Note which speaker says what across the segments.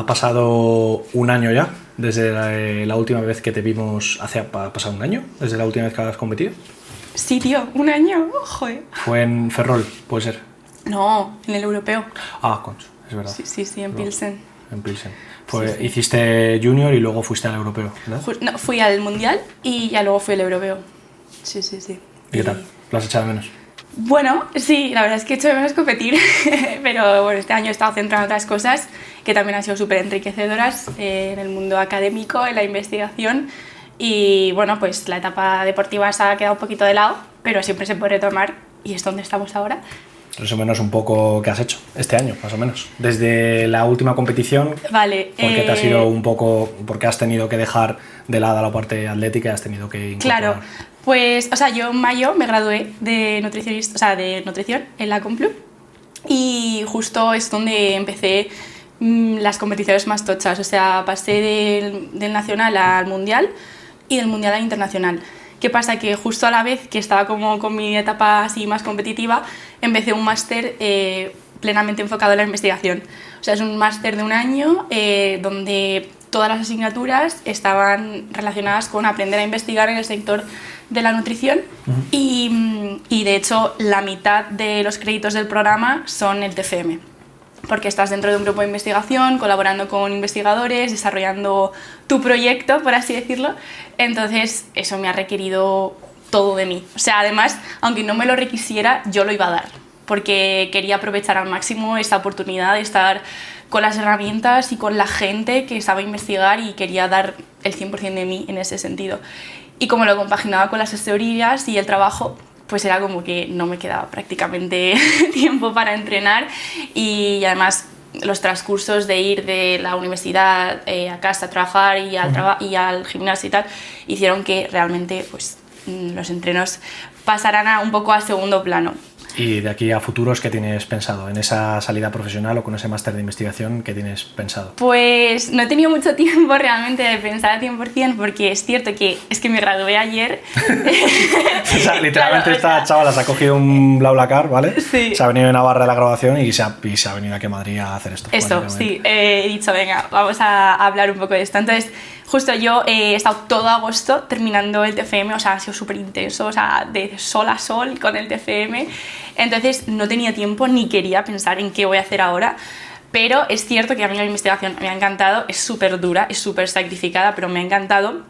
Speaker 1: Ha pasado un año ya, desde la última vez que te vimos. ¿Ha pasado un año? ¿Desde la última vez que has competido?
Speaker 2: Sí, tío, un año, joder.
Speaker 1: Fue en Ferrol, puede ser.
Speaker 2: No, en el europeo.
Speaker 1: Concho, es verdad.
Speaker 2: Sí, en Pilsen.
Speaker 1: En Pilsen. Hiciste junior y luego fuiste al europeo, ¿verdad?
Speaker 2: No, fui al mundial y ya luego fui al europeo. Sí.
Speaker 1: ¿Y qué tal? ¿Lo has echado de menos?
Speaker 2: Bueno, sí, la verdad es que he hecho de menos competir, pero bueno, este año he estado centrado en otras cosas que también han sido súper enriquecedoras en el mundo académico, en la investigación, y bueno, pues la etapa deportiva se ha quedado un poquito de lado, pero siempre se puede retomar y es donde estamos ahora.
Speaker 1: Resúmenos un poco qué has hecho este año, más o menos. Desde la última competición,
Speaker 2: vale,
Speaker 1: ¿por qué te has ido un poco, porque has tenido que dejar de lado la parte atlética y has tenido que incorporar?
Speaker 2: Claro, pues, o sea, yo en mayo me gradué de nutricionista, o sea, de nutrición en la Complu y justo es donde empecé las competiciones más tochas, o sea, pasé del nacional al mundial y del mundial al internacional. ¿Qué pasa? Que justo a la vez que estaba como con mi etapa así más competitiva, empecé un máster plenamente enfocado en la investigación. O sea, es un máster de un año donde todas las asignaturas estaban relacionadas con aprender a investigar en el sector de la nutrición y de hecho la mitad de los créditos del programa son el TFM. Porque estás dentro de un grupo de investigación, colaborando con investigadores, desarrollando tu proyecto, por así decirlo. Entonces, eso me ha requerido todo de mí. O sea, además, aunque no me lo requisiera, yo lo iba a dar. Porque quería aprovechar al máximo esta oportunidad de estar con las herramientas y con la gente que sabe investigar y quería dar el 100% de mí en ese sentido. Y como lo compaginaba con las asesorías y el trabajo, pues era como que no me quedaba prácticamente tiempo para entrenar y además los transcursos de ir de la universidad a casa a trabajar y al gimnasio y tal hicieron que realmente pues, los entrenos pasaran un poco a segundo plano.
Speaker 1: ¿Y de aquí a futuros qué tienes pensado? ¿En esa salida profesional o con ese máster de investigación qué tienes pensado?
Speaker 2: Pues no he tenido mucho tiempo realmente de pensar al 100% porque es cierto que es que me gradué ayer.
Speaker 1: O sea, literalmente claro, esta chavala se ha cogido un BlaBlaCar, ¿vale? Sí. Se ha venido de Navarra de la graduación y se ha venido aquí a Madrid a hacer esto.
Speaker 2: Eso, sí. He dicho, venga, vamos a hablar un poco de esto. Entonces, justo yo he estado todo agosto terminando el TFM, o sea, ha sido súper intenso, o sea, de sol a sol con el TFM. Entonces no tenía tiempo ni quería pensar en qué voy a hacer ahora, pero es cierto que a mí la investigación me ha encantado, es súper dura, es súper sacrificada, pero me ha encantado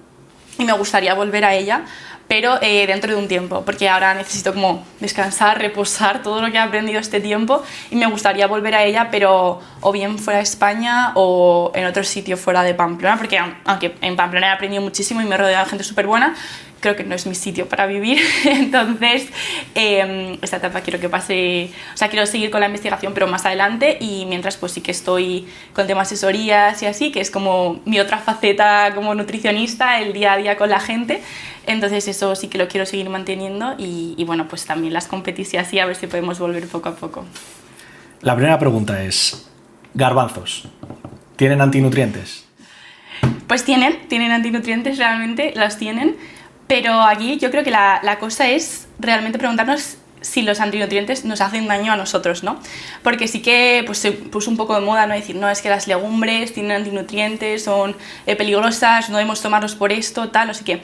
Speaker 2: y me gustaría volver a ella, pero dentro de un tiempo, porque ahora necesito como descansar, reposar todo lo que he aprendido este tiempo y me gustaría volver a ella, pero o bien fuera de España o en otro sitio fuera de Pamplona, porque aunque en Pamplona he aprendido muchísimo y me he rodeado de gente súper buena, creo que no es mi sitio para vivir, entonces esta etapa quiero que pase, o sea, quiero seguir con la investigación pero más adelante y mientras pues sí que estoy con temas asesorías y así, que es como mi otra faceta como nutricionista, el día a día con la gente, entonces eso sí que lo quiero seguir manteniendo y bueno, pues también las competiciones así, a ver si podemos volver poco a poco.
Speaker 1: La primera pregunta es, ¿garbanzos tienen antinutrientes?
Speaker 2: Pues tienen antinutrientes, realmente los tienen. Pero aquí yo creo que la cosa es realmente preguntarnos si los antinutrientes nos hacen daño a nosotros, ¿no? Porque sí que pues, se puso un poco de moda, ¿no? Decir, no, es que las legumbres tienen antinutrientes, son peligrosas, no debemos tomarlos por esto, tal, o sea que...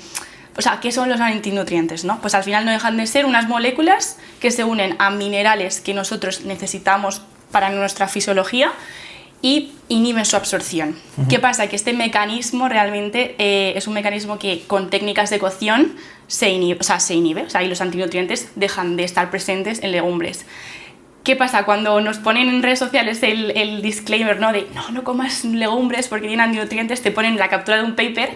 Speaker 2: O sea, ¿qué son los antinutrientes, no? Pues al final no dejan de ser unas moléculas que se unen a minerales que nosotros necesitamos para nuestra fisiología y inhiben su absorción. ¿Qué pasa? Que este mecanismo realmente es un mecanismo que con técnicas de cocción se inhibe, o sea, y los antinutrientes dejan de estar presentes en legumbres. ¿Qué pasa? Cuando nos ponen en redes sociales el disclaimer, ¿no? De no comas legumbres porque tienen antinutrientes, te ponen la captura de un paper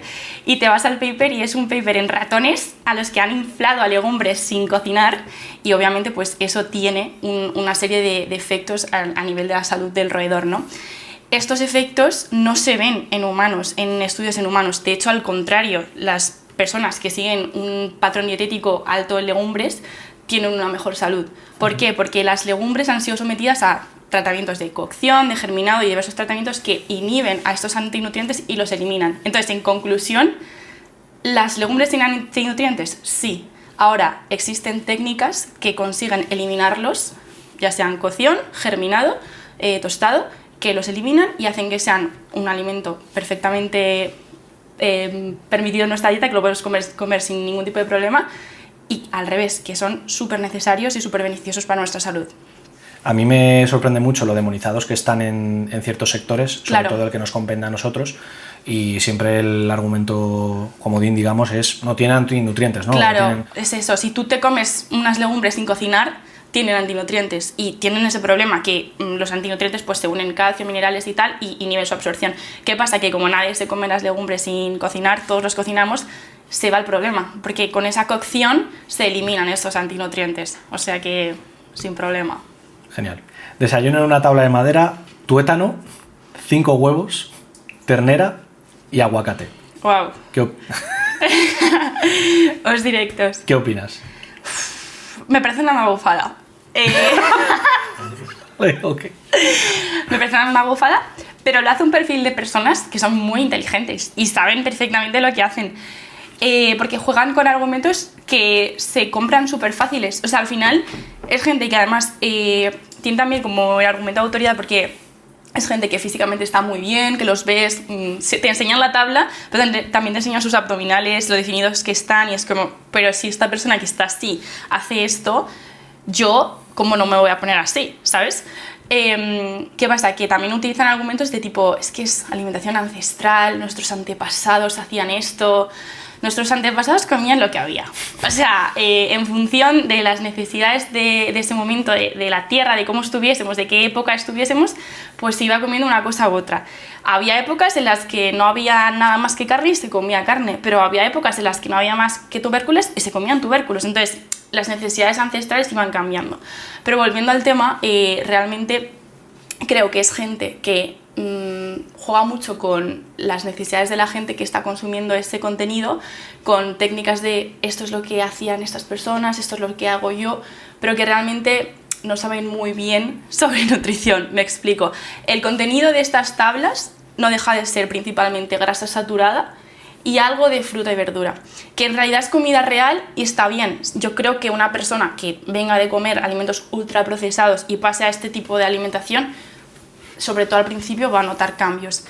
Speaker 2: y te vas al paper y es un paper en ratones a los que han inflado a legumbres sin cocinar y obviamente pues eso tiene una serie de efectos a nivel de la salud del roedor, ¿no? Estos efectos no se ven en humanos, en estudios en humanos, de hecho al contrario, las personas que siguen un patrón dietético alto en legumbres tienen una mejor salud. ¿Por qué? Porque las legumbres han sido sometidas a tratamientos de cocción, de germinado y diversos tratamientos que inhiben a estos antinutrientes y los eliminan. Entonces, en conclusión, ¿las legumbres tienen antinutrientes? Sí. Ahora, existen técnicas que consiguen eliminarlos, ya sean cocción, germinado, tostado, que los eliminan y hacen que sean un alimento perfectamente permitido en nuestra dieta, que lo podemos comer sin ningún tipo de problema, y al revés, que son súper necesarios y súper beneficiosos para nuestra salud.
Speaker 1: A mí me sorprende mucho lo demonizados que están en ciertos sectores, sobre todo el que nos compete a nosotros, y siempre el argumento comodín, digamos, es no tiene antinutrientes, ¿no?
Speaker 2: Claro, es eso. Si tú te comes unas legumbres sin cocinar, tienen antinutrientes y tienen ese problema que los antinutrientes pues se unen calcio, minerales y tal y inhiben su absorción. ¿Qué pasa? Que como nadie se come las legumbres sin cocinar, todos los cocinamos, se va el problema, porque con esa cocción se eliminan estos antinutrientes, o sea que sin problema.
Speaker 1: Genial. Desayuno en una tabla de madera, tuétano, 5 huevos, ternera y aguacate.
Speaker 2: Wow. Os directos.
Speaker 1: ¿Qué opinas?
Speaker 2: Me parece una magufada.
Speaker 1: Okay.
Speaker 2: Me parece una magufada, pero lo hace un perfil de personas que son muy inteligentes y saben perfectamente lo que hacen. Porque juegan con argumentos que se compran súper fáciles. O sea, al final es gente que además tiene también como el argumento de autoridad porque es gente que físicamente está muy bien, que los ves, te enseñan la tabla, pero también te enseñan sus abdominales, lo definidos que están y es como, pero si esta persona que está así hace esto, yo, ¿cómo no me voy a poner así? ¿Sabes? ¿Qué pasa? Que también utilizan argumentos de tipo, es que es alimentación ancestral, nuestros antepasados hacían esto... Nuestros antepasados comían lo que había. O sea, en función de las necesidades de ese momento, de la tierra, de cómo estuviésemos, de qué época estuviésemos, pues se iba comiendo una cosa u otra. Había épocas en las que no había nada más que carne y se comía carne, pero había épocas en las que no había más que tubérculos y se comían tubérculos. Entonces, las necesidades ancestrales iban cambiando. Pero volviendo al tema, realmente creo que es gente que juega mucho con las necesidades de la gente que está consumiendo ese contenido, con técnicas de esto es lo que hacían estas personas, esto es lo que hago yo, pero que realmente no saben muy bien sobre nutrición. Me explico. El contenido de estas tablas no deja de ser principalmente grasa saturada y algo de fruta y verdura, que en realidad es comida real y está bien. Yo creo que una persona que venga de comer alimentos ultraprocesados y pase a este tipo de alimentación, sobre todo al principio va a notar cambios,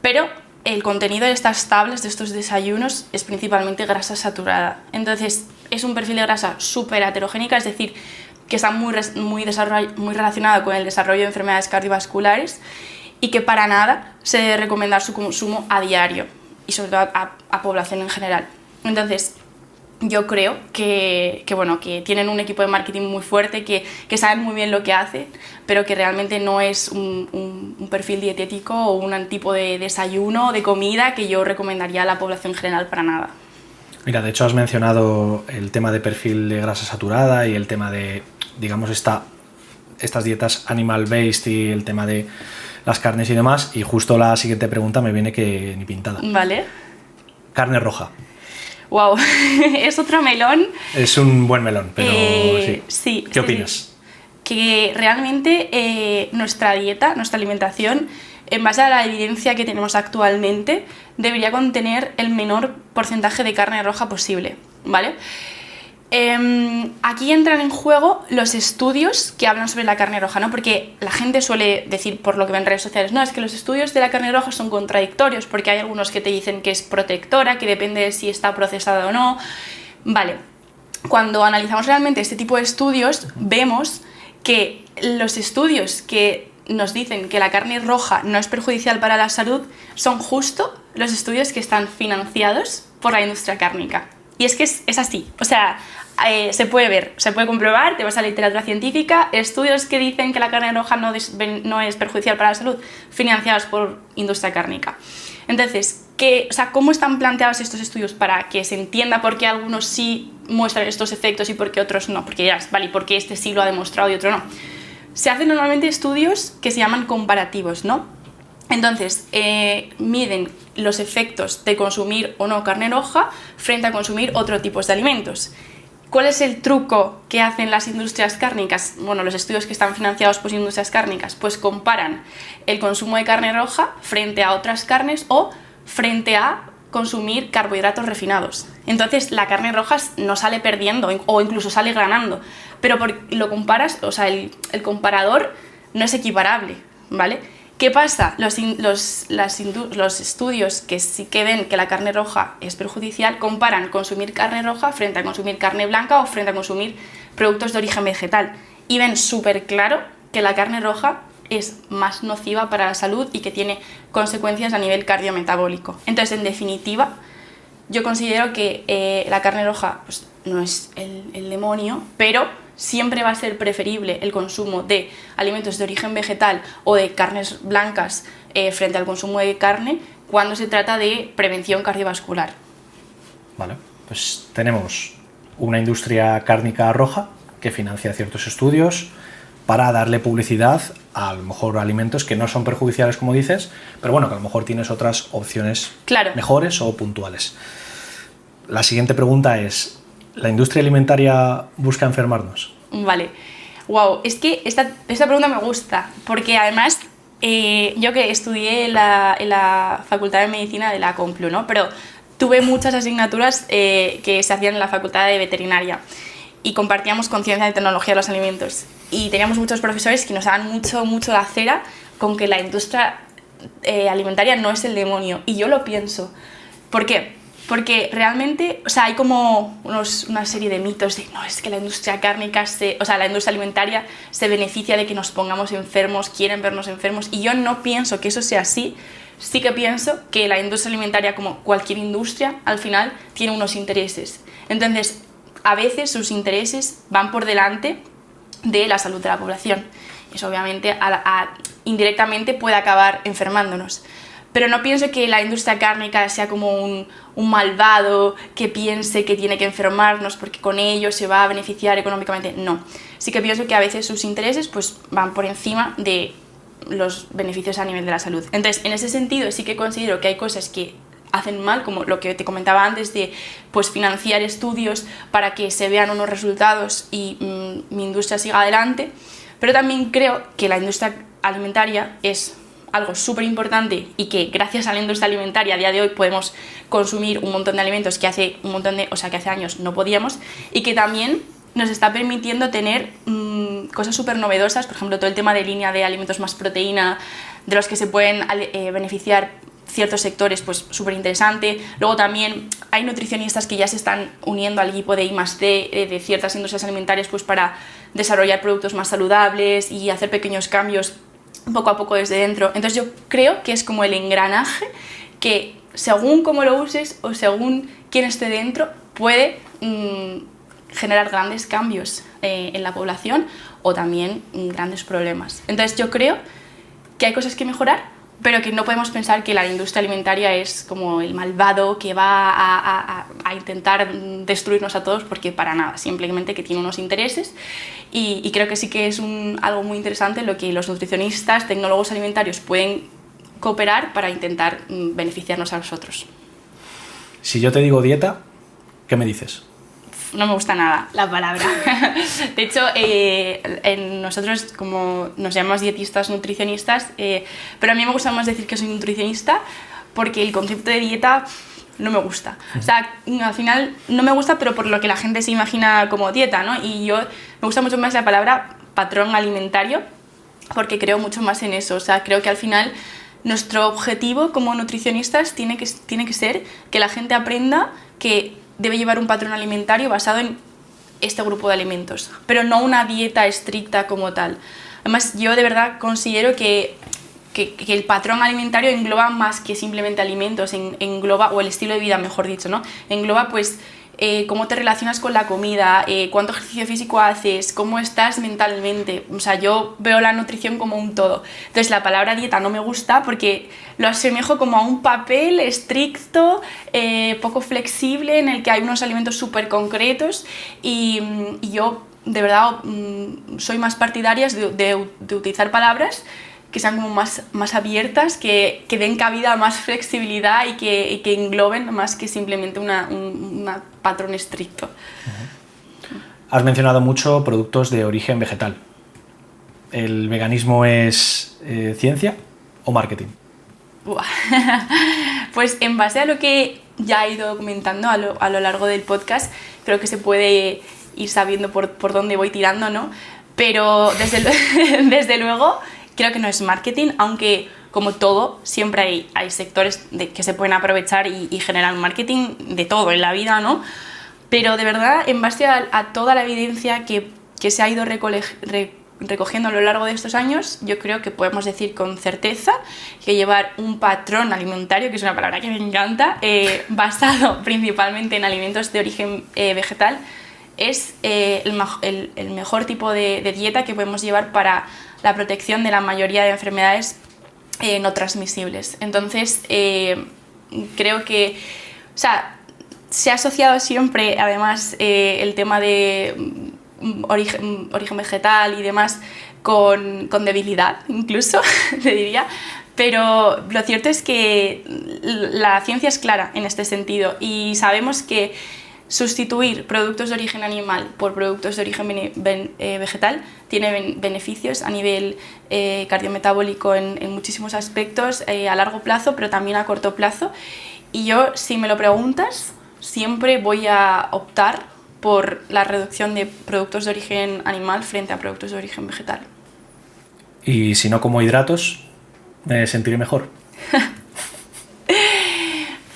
Speaker 2: pero el contenido de estas tablas, de estos desayunos, es principalmente grasa saturada. Entonces es un perfil de grasa súper heterogénica, es decir, que está muy relacionado con el desarrollo de enfermedades cardiovasculares y que para nada se debe recomendar su consumo a diario y sobre todo a población en general. Entonces yo creo que tienen un equipo de marketing muy fuerte, que saben muy bien lo que hacen, pero que realmente no es un perfil dietético o un tipo de desayuno, de comida que yo recomendaría a la población en general para nada.
Speaker 1: Mira, de hecho has mencionado el tema de perfil de grasa saturada y el tema de, digamos, estas dietas animal-based y el tema de las carnes y demás, y justo la siguiente pregunta me viene que ni pintada.
Speaker 2: Vale.
Speaker 1: Carne roja.
Speaker 2: Wow, es otro melón.
Speaker 1: Es un buen melón, pero sí. ¿Qué opinas?
Speaker 2: Sí. Que realmente nuestra dieta, nuestra alimentación, en base a la evidencia que tenemos actualmente, debería contener el menor porcentaje de carne roja posible, ¿vale? Aquí entran en juego los estudios que hablan sobre la carne roja, ¿no? Porque la gente suele decir, por lo que ven en redes sociales, no, es que los estudios de la carne roja son contradictorios, porque hay algunos que te dicen que es protectora, que depende de si está procesada o no. Vale, cuando analizamos realmente este tipo de estudios, vemos que los estudios que nos dicen que la carne roja no es perjudicial para la salud son justo los estudios que están financiados por la industria cárnica. Y es que es así, o sea, se puede ver, se puede comprobar, te vas a la literatura científica, estudios que dicen que la carne roja no es perjudicial para la salud, financiados por industria cárnica. Entonces, ¿cómo están planteados estos estudios para que se entienda por qué algunos sí muestran estos efectos y por qué otros no? Porque ya, vale, ¿por qué este sí lo ha demostrado y otro no? Se hacen normalmente estudios que se llaman comparativos, ¿no? Entonces, miden los efectos de consumir o no carne roja frente a consumir otro tipo de alimentos. ¿Cuál es el truco que hacen las industrias cárnicas? Bueno, los estudios que están financiados por industrias cárnicas, pues comparan el consumo de carne roja frente a otras carnes o frente a consumir carbohidratos refinados. Entonces, la carne roja no sale perdiendo o incluso sale ganando, pero lo comparas, o sea, el comparador no es equiparable, ¿vale? ¿Qué pasa? Los estudios que sí que ven que la carne roja es perjudicial comparan consumir carne roja frente a consumir carne blanca o frente a consumir productos de origen vegetal y ven súper claro que la carne roja es más nociva para la salud y que tiene consecuencias a nivel cardiometabólico. Entonces, en definitiva, yo considero que la carne roja pues, no es el demonio, pero siempre va a ser preferible el consumo de alimentos de origen vegetal o de carnes blancas frente al consumo de carne cuando se trata de prevención cardiovascular.
Speaker 1: Vale, pues tenemos una industria cárnica roja que financia ciertos estudios para darle publicidad a lo mejor alimentos que no son perjudiciales, como dices, pero bueno, que a lo mejor tienes otras opciones mejores o puntuales. La siguiente pregunta es, ¿la industria alimentaria busca enfermarnos?
Speaker 2: Vale. Wow, es que esta pregunta me gusta, porque además yo que estudié en la Facultad de Medicina de la Complu, ¿no? Pero tuve muchas asignaturas que se hacían en la Facultad de Veterinaria y compartíamos conciencia de tecnología de los alimentos. Y teníamos muchos profesores que nos daban mucho la cera con que la industria alimentaria no es el demonio. Y yo lo pienso. ¿Por qué? Porque realmente, o sea, hay como una serie de mitos de no, es que la industria cárnica, la industria alimentaria se beneficia de que nos pongamos enfermos, quieren vernos enfermos, y yo no pienso que eso sea así. Sí que pienso que la industria alimentaria, como cualquier industria, al final tiene unos intereses. Entonces, a veces sus intereses van por delante de la salud de la población. Eso obviamente indirectamente puede acabar enfermándonos. Pero no pienso que la industria cárnica sea como un malvado que piense que tiene que enfermarnos porque con ello se va a beneficiar económicamente. No. Sí que pienso que a veces sus intereses pues, van por encima de los beneficios a nivel de la salud. Entonces, en ese sentido, sí que considero que hay cosas que hacen mal, como lo que te comentaba antes de pues, financiar estudios para que se vean unos resultados y mi industria siga adelante. Pero también creo que la industria alimentaria es algo súper importante y que gracias a la industria alimentaria a día de hoy podemos consumir un montón de alimentos que hace años no podíamos, y que también nos está permitiendo tener cosas súper novedosas, por ejemplo todo el tema de línea de alimentos más proteína de los que se pueden beneficiar ciertos sectores, pues súper interesante. Luego también hay nutricionistas que ya se están uniendo al equipo de I+D de ciertas industrias alimentarias pues para desarrollar productos más saludables y hacer pequeños cambios poco a poco desde dentro. Entonces yo creo que es como el engranaje que según cómo lo uses o según quién esté dentro puede generar grandes cambios en la población o también grandes problemas. Entonces yo creo que hay cosas que mejorar, pero que no podemos pensar que la industria alimentaria es como el malvado que va a intentar destruirnos a todos, porque para nada, simplemente que tiene unos intereses y creo que sí que es algo muy interesante en lo que los nutricionistas, tecnólogos alimentarios pueden cooperar para intentar beneficiarnos a nosotros.
Speaker 1: Si yo te digo dieta, ¿qué me dices?
Speaker 2: No me gusta nada la palabra. De hecho, nosotros como nos llamamos dietistas, nutricionistas, pero a mí me gusta más decir que soy nutricionista porque el concepto de dieta no me gusta. O sea, al final no me gusta, pero por lo que la gente se imagina como dieta, ¿no? Y yo me gusta mucho más la palabra patrón alimentario porque creo mucho más en eso. O sea, creo que al final nuestro objetivo como nutricionistas tiene que ser que la gente aprenda que debe llevar un patrón alimentario basado en este grupo de alimentos, pero no una dieta estricta como tal. Además, yo de verdad considero que el patrón alimentario engloba más que simplemente alimentos, engloba, o el estilo de vida, mejor dicho, ¿no? Engloba pues cómo te relacionas con la comida, cuánto ejercicio físico haces, cómo estás mentalmente. O sea, yo veo la nutrición como un todo. Entonces, la palabra dieta no me gusta porque lo asemejo como a un papel estricto, poco flexible, en el que hay unos alimentos súper concretos y yo, de verdad, soy más partidaria de utilizar palabras que sean como más abiertas, que den cabida a más flexibilidad y que engloben más que simplemente un patrón estricto.
Speaker 1: Has mencionado mucho productos de origen vegetal. ¿El veganismo es ciencia o marketing?
Speaker 2: Pues en base a lo que ya he ido comentando a lo largo del podcast, creo que se puede ir sabiendo por dónde voy tirando, ¿no? Pero desde luego Creo que no es marketing, aunque como todo, siempre hay sectores que se pueden aprovechar y generar marketing de todo en la vida, ¿no? Pero de verdad, en base a toda la evidencia que se ha ido recogiendo a lo largo de estos años, yo creo que podemos decir con certeza que llevar un patrón alimentario, que es una palabra que me encanta, basado principalmente en alimentos de origen vegetal, es el mejor tipo de dieta que podemos llevar para la protección de la mayoría de enfermedades no transmisibles. Entonces, creo que, o sea, se ha asociado siempre, además, el tema de origen vegetal y demás con debilidad, incluso, te diría. Pero lo cierto es que la ciencia es clara en este sentido y sabemos que sustituir productos de origen animal por productos de origen vegetal tiene beneficios a nivel cardiometabólico en muchísimos aspectos a largo plazo, pero también a corto plazo. Y yo, si me lo preguntas, siempre voy a optar por la reducción de productos de origen animal frente a productos de origen vegetal.
Speaker 1: Y si no como hidratos, me sentiré mejor.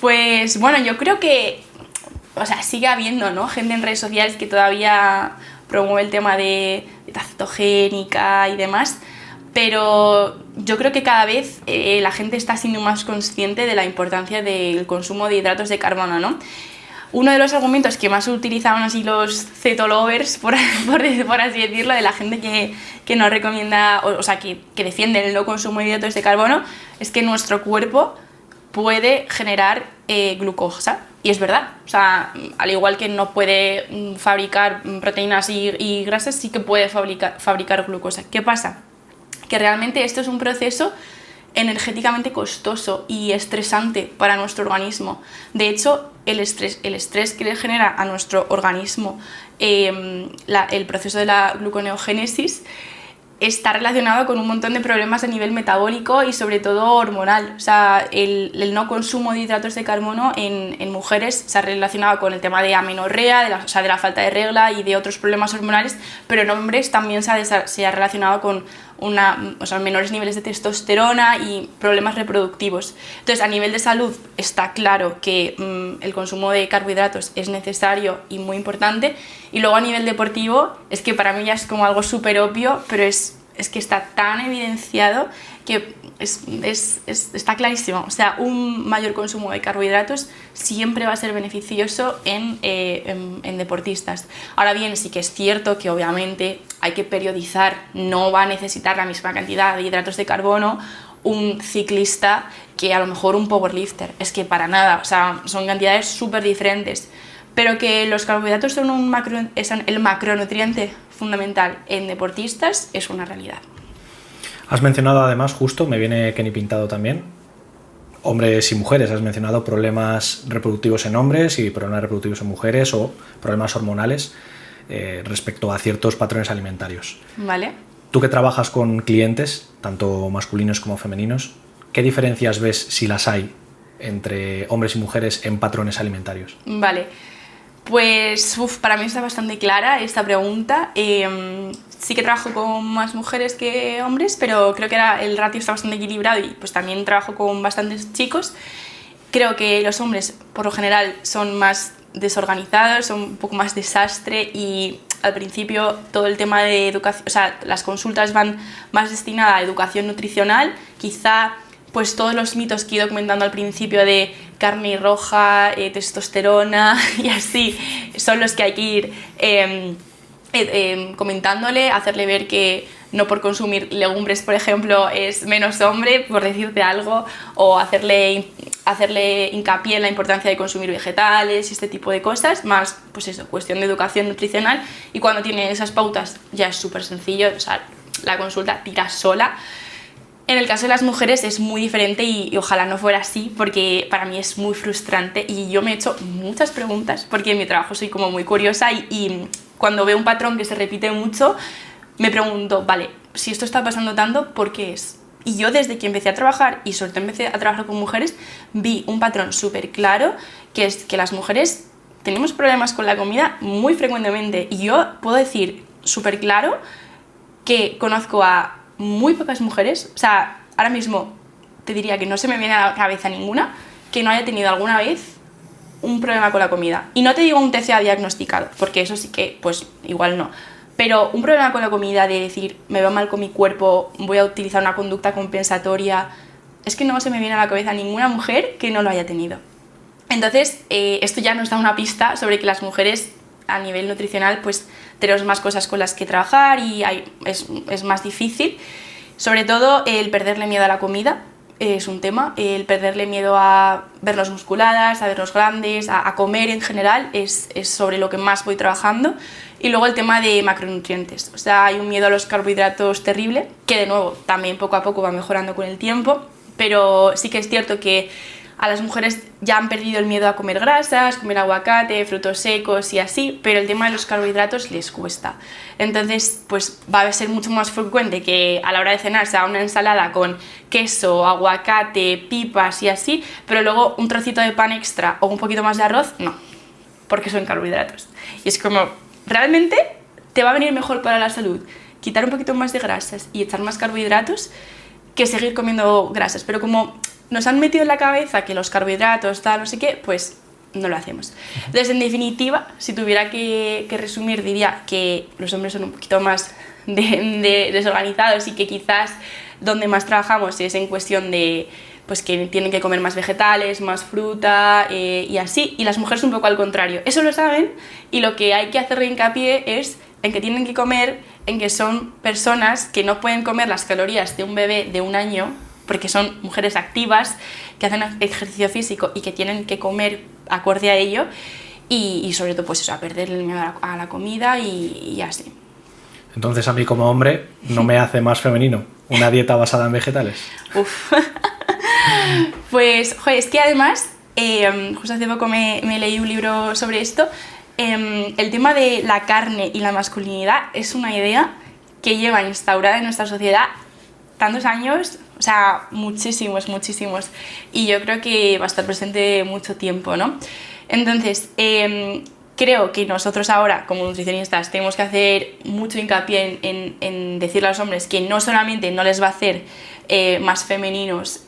Speaker 2: Pues bueno, yo creo que, o sea, sigue habiendo, ¿no?, gente en redes sociales que todavía promueve el tema de dieta cetogénica y demás, pero yo creo que cada vez la gente está siendo más consciente de la importancia del consumo de hidratos de carbono, ¿no? Uno de los argumentos que más utilizaban así los cetolovers, por así decirlo, de la gente que no recomienda, o sea, que defiende el no consumo de hidratos de carbono, es que nuestro cuerpo puede generar glucosa. Y es verdad, o sea, al igual que no puede fabricar proteínas y grasas, sí que puede fabricar glucosa. ¿Qué pasa? Que realmente esto es un proceso energéticamente costoso y estresante para nuestro organismo. De hecho, el estrés que le genera a nuestro organismo el proceso de la gluconeogénesis está relacionado con un montón de problemas a nivel metabólico y sobre todo hormonal. O sea, el no consumo de hidratos de carbono en mujeres se ha relacionado con el tema de amenorrea, de la falta de regla y de otros problemas hormonales, pero en hombres también se ha relacionado con menores niveles de testosterona y problemas reproductivos. Entonces, a nivel de salud está claro que el consumo de carbohidratos es necesario y muy importante, y luego a nivel deportivo es que para mí ya es como algo súper obvio, pero es que está tan evidenciado que está clarísimo. O sea, un mayor consumo de carbohidratos siempre va a ser beneficioso en deportistas. Ahora bien, sí que es cierto que obviamente hay que periodizar, no va a necesitar la misma cantidad de hidratos de carbono un ciclista que a lo mejor un powerlifter. Es que para nada, o sea, son cantidades súper diferentes. Pero que los carbohidratos son el macronutriente fundamental en deportistas es una realidad.
Speaker 1: Has mencionado además, justo, me viene Kenny pintado también, hombres y mujeres. Has mencionado problemas reproductivos en hombres y problemas reproductivos en mujeres o problemas hormonales respecto a ciertos patrones alimentarios.
Speaker 2: Vale.
Speaker 1: Tú que trabajas con clientes, tanto masculinos como femeninos, ¿qué diferencias ves, si las hay, entre hombres y mujeres en patrones alimentarios?
Speaker 2: Vale. Pues para mí está bastante clara esta pregunta. Sí que trabajo con más mujeres que hombres, pero creo que el ratio está bastante equilibrado y pues también trabajo con bastantes chicos. Creo que los hombres, por lo general, son más desorganizados, son un poco más desastre y al principio todo el tema de educación, o sea, las consultas van más destinadas a educación nutricional, quizá pues todos los mitos que he ido comentando al principio de carne roja, testosterona y así, son los que hay que ir comentándole, hacerle ver que no por consumir legumbres, por ejemplo, es menos hombre, por decirte algo, o hacerle hincapié en la importancia de consumir vegetales y este tipo de cosas, más pues eso, cuestión de educación nutricional, y cuando tiene esas pautas ya es súper sencillo, o sea, la consulta tira sola. En el caso de las mujeres es muy diferente y ojalá no fuera así, porque para mí es muy frustrante y yo me he hecho muchas preguntas porque en mi trabajo soy como muy curiosa y cuando veo un patrón que se repite mucho me pregunto, vale, si esto está pasando tanto, ¿por qué es? Y yo desde que empecé a trabajar y sobre todo empecé a trabajar con mujeres vi un patrón súper claro, que es que las mujeres tenemos problemas con la comida muy frecuentemente y yo puedo decir súper claro que conozco a muy pocas mujeres, o sea, ahora mismo te diría que no se me viene a la cabeza ninguna que no haya tenido alguna vez un problema con la comida. Y no te digo un TCA diagnosticado, porque eso sí que, pues, igual no. Pero un problema con la comida de decir, me va mal con mi cuerpo, voy a utilizar una conducta compensatoria, es que no se me viene a la cabeza ninguna mujer que no lo haya tenido. Entonces, esto ya nos da una pista sobre que las mujeres a nivel nutricional pues tenemos más cosas con las que trabajar y es más difícil. Sobre todo el perderle miedo a la comida es un tema, el perderle miedo a vernos musculadas, a vernos grandes, a comer en general es sobre lo que más voy trabajando. Y luego el tema de macronutrientes, o sea, hay un miedo a los carbohidratos terrible, que de nuevo también poco a poco va mejorando con el tiempo, pero sí que es cierto que a las mujeres ya han perdido el miedo a comer grasas, comer aguacate, frutos secos y así, pero el tema de los carbohidratos les cuesta. Entonces, pues va a ser mucho más frecuente que a la hora de cenar se haga una ensalada con queso, aguacate, pipas y así, pero luego un trocito de pan extra o un poquito más de arroz, no, porque son carbohidratos. Y es como, realmente te va a venir mejor para la salud quitar un poquito más de grasas y echar más carbohidratos que seguir comiendo grasas, pero como nos han metido en la cabeza que los carbohidratos, tal, no sé qué, pues no lo hacemos. Entonces, en definitiva, si tuviera que resumir, diría que los hombres son un poquito más desorganizados y que quizás donde más trabajamos es en cuestión de pues que tienen que comer más vegetales, más fruta y así, y las mujeres un poco al contrario. Eso lo saben y lo que hay que hacer hincapié es en que tienen que comer, en que son personas que no pueden comer las calorías de un bebé de 1 año, porque son mujeres activas, que hacen ejercicio físico y que tienen que comer acorde a ello y sobre todo pues eso, a perder el miedo a la comida y así.
Speaker 1: Entonces a mí como hombre no me hace más femenino una dieta basada en vegetales.
Speaker 2: Uf. Pues, joder, es que además, justo hace poco me leí un libro sobre esto, el tema de la carne y la masculinidad es una idea que lleva instaurada en nuestra sociedad tantos años, o sea, muchísimos, muchísimos, y yo creo que va a estar presente mucho tiempo, ¿no? Entonces, creo que nosotros ahora, como nutricionistas, tenemos que hacer mucho hincapié en decirle a los hombres que no solamente no les va a hacer más femeninos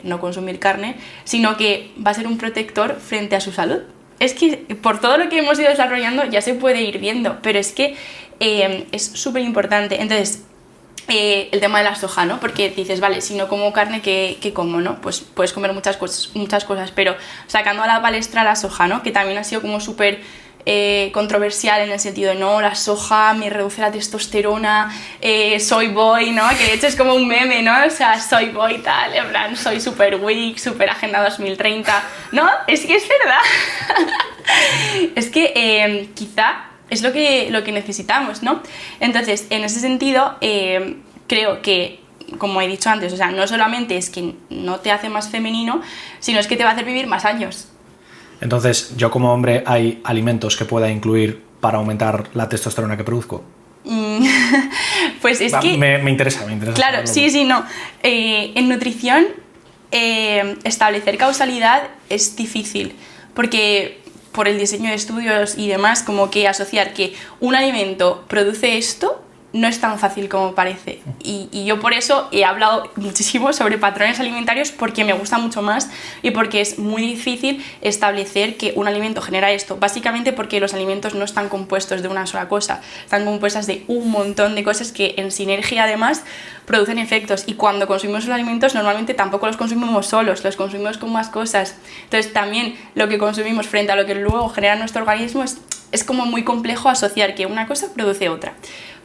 Speaker 2: no consumir carne, sino que va a ser un protector frente a su salud. Es que por todo lo que hemos ido desarrollando ya se puede ir viendo, pero es que es súper importante. Entonces, el tema de la soja, ¿no? Porque dices, vale, si no como carne, ¿qué como, no? Pues puedes comer muchas cosas, pero sacando a la palestra la soja, ¿no? Que también ha sido como súper controversial en el sentido de, no, la soja me reduce la testosterona, soy boy, ¿no? Que de hecho es como un meme, ¿no? O sea, soy boy tal, en plan, soy súper weak, súper Agenda 2030, ¿no? Es que es verdad. Es que quizá es lo que necesitamos, ¿no? Entonces, en ese sentido, creo que, como he dicho antes, o sea, no solamente es que no te hace más femenino, sino es que te va a hacer vivir más años.
Speaker 1: Entonces, yo como hombre, ¿hay alimentos que pueda incluir para aumentar la testosterona que produzco?
Speaker 2: Pues es que...
Speaker 1: Me interesa.
Speaker 2: Claro, sí, no. En nutrición, establecer causalidad es difícil, porque por el diseño de estudios y demás, como que asociar que un alimento produce esto no es tan fácil como parece. Y yo por eso he hablado muchísimo sobre patrones alimentarios, porque me gusta mucho más y porque es muy difícil establecer que un alimento genera esto. Básicamente porque los alimentos no están compuestos de una sola cosa, están compuestos de un montón de cosas que en sinergia además producen efectos. Y cuando consumimos los alimentos normalmente tampoco los consumimos solos, los consumimos con más cosas. Entonces también lo que consumimos frente a lo que luego genera nuestro organismo es como muy complejo asociar que una cosa produce otra.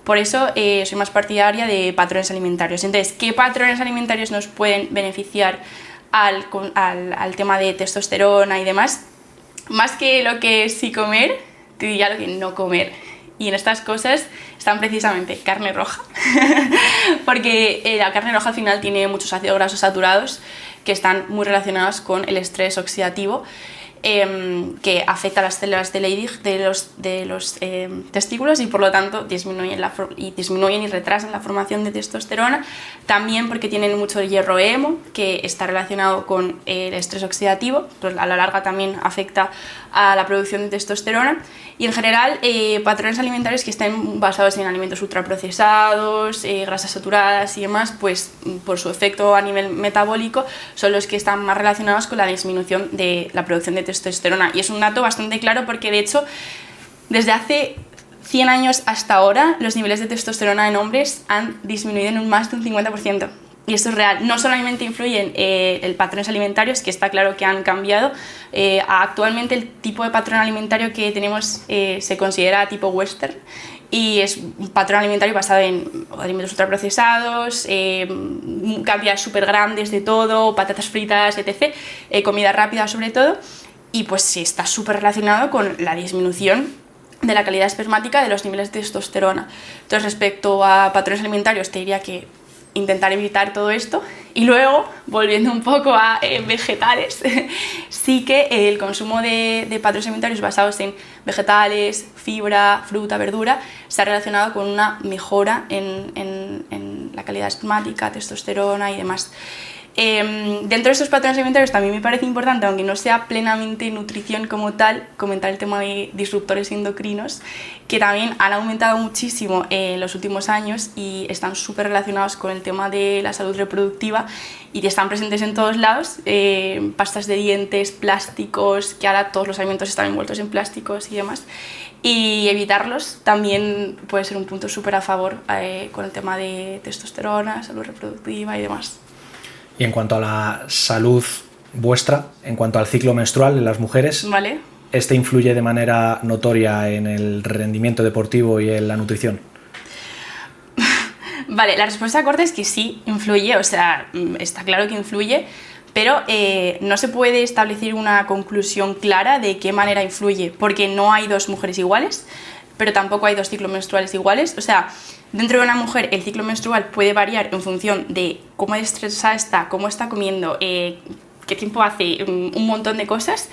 Speaker 2: Por eso soy más partidaria de patrones alimentarios. Entonces, ¿qué patrones alimentarios nos pueden beneficiar al tema de testosterona y demás? Más que lo que sí comer, te diría lo que no comer. Y en estas cosas están precisamente carne roja, porque la carne roja al final tiene muchos ácidos grasos saturados que están muy relacionados con el estrés oxidativo. que afecta a las células de Leydig de los testículos y por lo tanto disminuyen y retrasan la formación de testosterona. También porque tienen mucho hierro hemo, que está relacionado con el estrés oxidativo, pues a la larga también afecta a la producción de testosterona. Y en general, patrones alimentarios que estén basados en alimentos ultraprocesados, grasas saturadas y demás, pues por su efecto a nivel metabólico son los que están más relacionados con la disminución de la producción de testosterona. Y es un dato bastante claro porque de hecho desde hace 100 años hasta ahora los niveles de testosterona en hombres han disminuido en más de un 50%. Y esto es real. No solamente influyen el patrones alimentarios, que está claro que han cambiado. Actualmente el tipo de patrón alimentario que tenemos se considera tipo western y es un patrón alimentario basado en alimentos ultraprocesados, cantidades súper grandes de todo, patatas fritas, etc. Comida rápida sobre todo. Y pues sí, está súper relacionado con la disminución de la calidad espermática de los niveles de testosterona. Entonces, respecto a patrones alimentarios, te diría que intentar evitar todo esto. Y luego, volviendo un poco a vegetales, sí que el consumo de patrones alimentarios basados en vegetales, fibra, fruta, verdura, se ha relacionado con una mejora en la calidad espermática, testosterona y demás. Dentro de estos patrones alimentarios también me parece importante, aunque no sea plenamente nutrición como tal, comentar el tema de disruptores endocrinos, que también han aumentado muchísimo en los últimos años y están súper relacionados con el tema de la salud reproductiva y están presentes en todos lados, pastas de dientes, plásticos, que ahora todos los alimentos están envueltos en plásticos y demás. Y evitarlos también puede ser un punto súper a favor con el tema de testosterona, salud reproductiva y demás.
Speaker 1: Y en cuanto a la salud vuestra, en cuanto al ciclo menstrual en las mujeres,
Speaker 2: ¿vale?
Speaker 1: ¿Este influye de manera notoria en el rendimiento deportivo y en la nutrición?
Speaker 2: Vale, la respuesta corta es que sí, influye, o sea, está claro que influye, pero no se puede establecer una conclusión clara de qué manera influye, porque no hay dos mujeres iguales, pero tampoco hay dos ciclos menstruales iguales, o sea, dentro de una mujer el ciclo menstrual puede variar en función de cómo estresada está, cómo está comiendo, qué tiempo hace, un montón de cosas.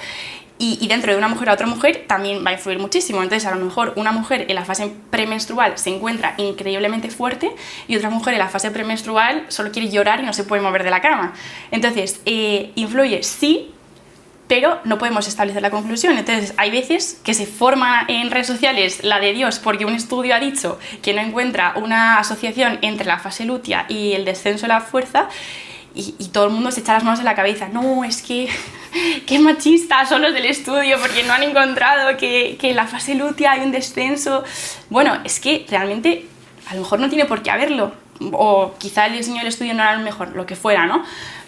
Speaker 2: Y dentro de una mujer a otra mujer también va a influir muchísimo. Entonces, a lo mejor una mujer en la fase premenstrual se encuentra increíblemente fuerte y otra mujer en la fase premenstrual solo quiere llorar y no se puede mover de la cama. Entonces, influye sí, pero no podemos establecer la conclusión. Entonces, hay veces que se forma en redes sociales la de Dios porque un estudio ha dicho que no encuentra una asociación entre la fase lútea y el descenso de la fuerza y todo el mundo se echa las manos en la cabeza. No, es que qué machistas son los del estudio porque no han encontrado que en la fase lútea hay un descenso. Bueno, es que realmente a lo mejor no tiene por qué haberlo, o quizá el diseño del estudio no era lo mejor, lo que fuera, ¿no?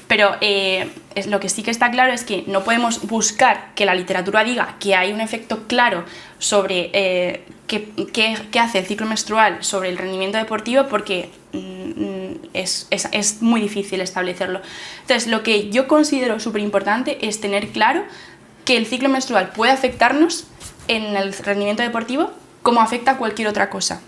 Speaker 2: Pero lo que sí que está claro es que no podemos buscar que la literatura diga que hay un efecto claro sobre qué hace el ciclo menstrual sobre el rendimiento deportivo, porque es muy difícil establecerlo. Entonces, lo que yo considero súper importante es tener claro que el ciclo menstrual puede afectarnos en el rendimiento deportivo como afecta a cualquier otra cosa.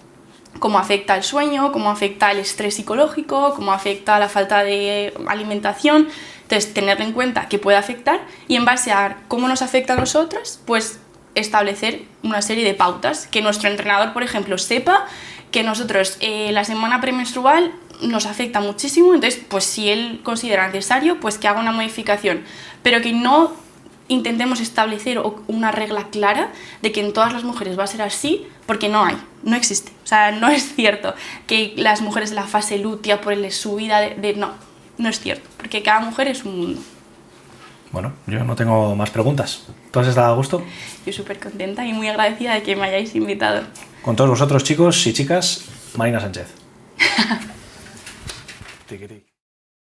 Speaker 2: Cómo afecta el sueño, cómo afecta el estrés psicológico, cómo afecta la falta de alimentación. Entonces, tener en cuenta que puede afectar y en base a cómo nos afecta a nosotras, pues establecer una serie de pautas. Que nuestro entrenador, por ejemplo, sepa que nosotros la semana premenstrual nos afecta muchísimo, entonces, pues si él considera necesario, pues que haga una modificación. Pero que no intentemos establecer una regla clara de que en todas las mujeres va a ser así, porque no hay, no existe. O sea, no es cierto que las mujeres en la fase lútea por el subida no es cierto, porque cada mujer es un mundo.
Speaker 1: Bueno, yo no tengo más preguntas. ¿Tú has estado a gusto?
Speaker 2: Yo súper contenta y muy agradecida de que me hayáis invitado.
Speaker 1: Con todos vosotros, chicos y chicas, Marina Sánchez. Tiquití.